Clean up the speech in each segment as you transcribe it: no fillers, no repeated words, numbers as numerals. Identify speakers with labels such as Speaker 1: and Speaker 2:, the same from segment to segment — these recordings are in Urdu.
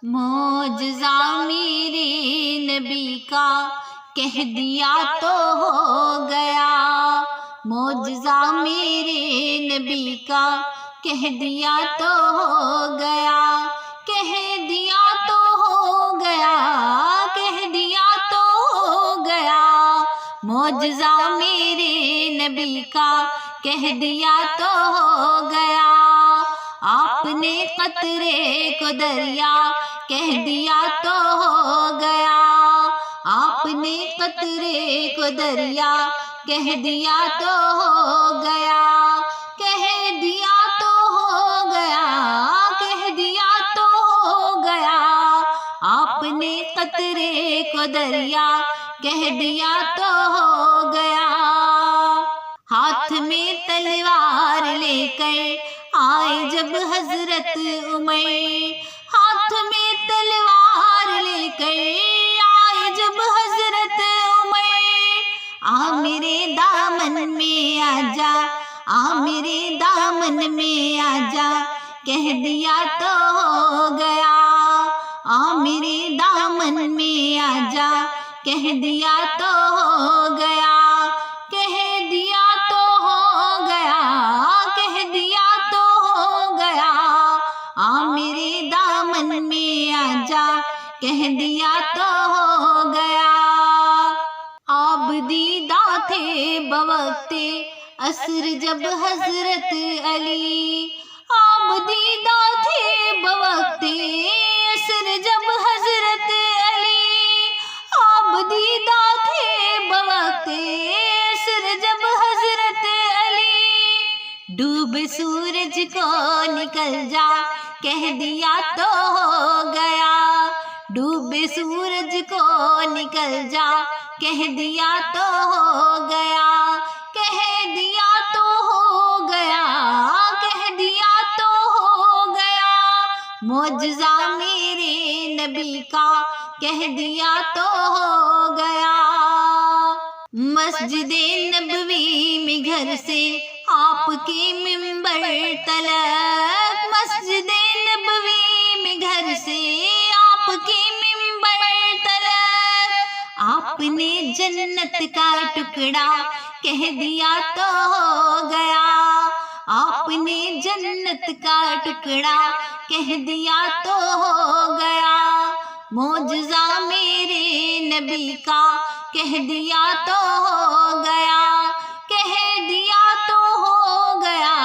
Speaker 1: معجزہ میرے نبی کا کہہ دیا تو ہو گیا، معجزہ میرے نبی کا کہہ دیا تو ہو گیا، کہہ دیا تو ہو گیا، کہہ دیا تو ہو گیا، معجزہ میرے نبی کا کہہ دیا تو ہو گیا۔ آپ نے قطرے کو دریا کہہ دیا تو ہو گیا، آپ نے قطرے کو دریا کہہ دیا تو ہو گیا، کہہ دیا تو ہو گیا، کہہ دیا تو ہو گیا، آپ نے قطرے کو دریا کہہ دیا تو ہو گیا۔ ہاتھ میں تلوار لے کر آئے جب حضرت عمر، ہاتھ میں تلوار لے کر آئے جب حضرت عمر، آ میرے دامن میں آ جا، آ میرے دامن میں آ جا، کہہ دیا تو ہو گیا، آ میرے دامن میں آ جا، کہہ دیا تو ہو گیا، کہہ دیا تو ہو گیا، کہہ دیا تو ہو گیا، آ میرے دامن میں آ جا، کہہ دیا تو ہو گیا۔ آپ دیدہ تھے بوقت عصر جب حضرت علی، آپ دیدہ تھے بوقت عصر جب حضرت علی، آپ دیدہ تھے بوقت عصر جب حضرت علی، ڈوب سورج کو نکل جا کہہ دیا تو ہو گیا، ڈوب سورج کو نکل جا کہہ دیا تو ہو گیا، کہہ دیا تو ہو گیا، کہہ دیا تو ہو گیا، معجزہ میرے نبی کا کہہ دیا تو ہو گیا۔ مسجد نبوی میں گھر سے آپ کے منبر تلک، مسجد نبوی میں گھر سے آپ کے منبر تلک، آپ نے جنت کا ٹکڑا کہہ دیا تو ہو گیا، آپ نے جنت کا ٹکڑا کہہ دیا تو ہو گیا، معجزہ میرے نبی کا کہہ دیا تو ہو گیا، کہہ دیا تو ہو گیا،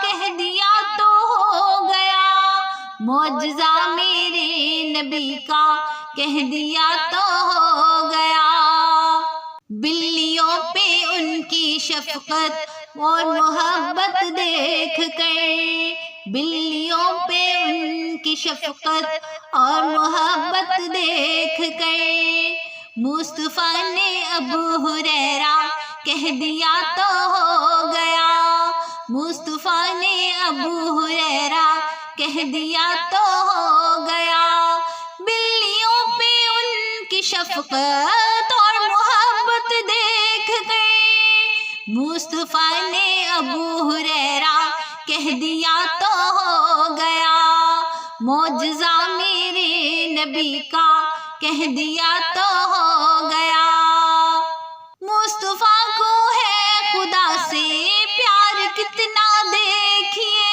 Speaker 1: کہہ دیا تو ہو گیا، معجزہ میرے نبی کا کہہ دیا تو ہو گیا۔ بلیوں پہ ان کی شفقت اور محبت دیکھ کر، بلیوں پہ ان کی شفقت اور محبت دیکھ کر، مصطفیٰ نے ابو ہریرہ کہہ دیا تو ہو گیا، مصطفیٰ نے ابو ہریرہ کہہ دیا تو ہو گیا، بلیوں پہ ان کی شفقت اور محبت دیکھ کر، مصطفیٰ نے ابو ہریرہ کہہ دیا تو ہو گیا، معجزہ میرے نبی کا کہہ دیا تو ہو گیا۔ مصطفیٰ کو ہے خدا سے پیار کتنا دیکھیے،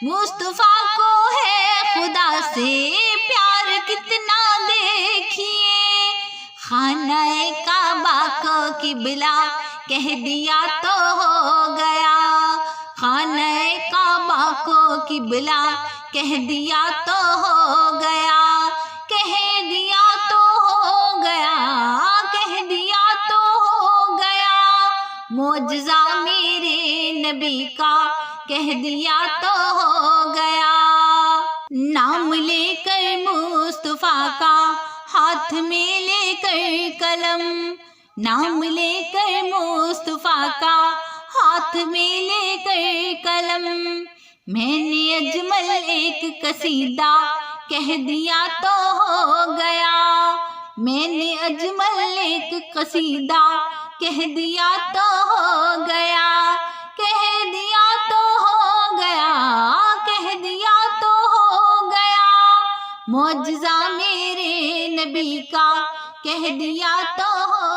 Speaker 1: مصطفیٰ کو ہے خدا سے پیار کتنا دیکھیے، خانہ کعبہ کو قبلہ کہہ دیا تو ہو گیا، خانہ کعبہ کو قبلہ کہہ دیا تو ہو گیا، کہہ دیا تو ہو گیا، کہہ دیا تو ہو گیا، معجزہ میرے نبی کا کہہ دیا تو ہو گیا۔ نام لے کر مصطفیٰ کا ہاتھ میں لے کر قلم، نام لے کر مصطفیٰ کا ہاتھ میں لے کر قلم، میں نے اجمل ایک قصیدہ کہہ دیا تو ہو گیا، میں نے اجمل ایک قصیدہ کہہ دیا تو ہو گیا، کہہ دیا تو ہو گیا، کہہ دیا تو ہو گیا، معجزہ میرے نبی کا کہہ دیا تو ہو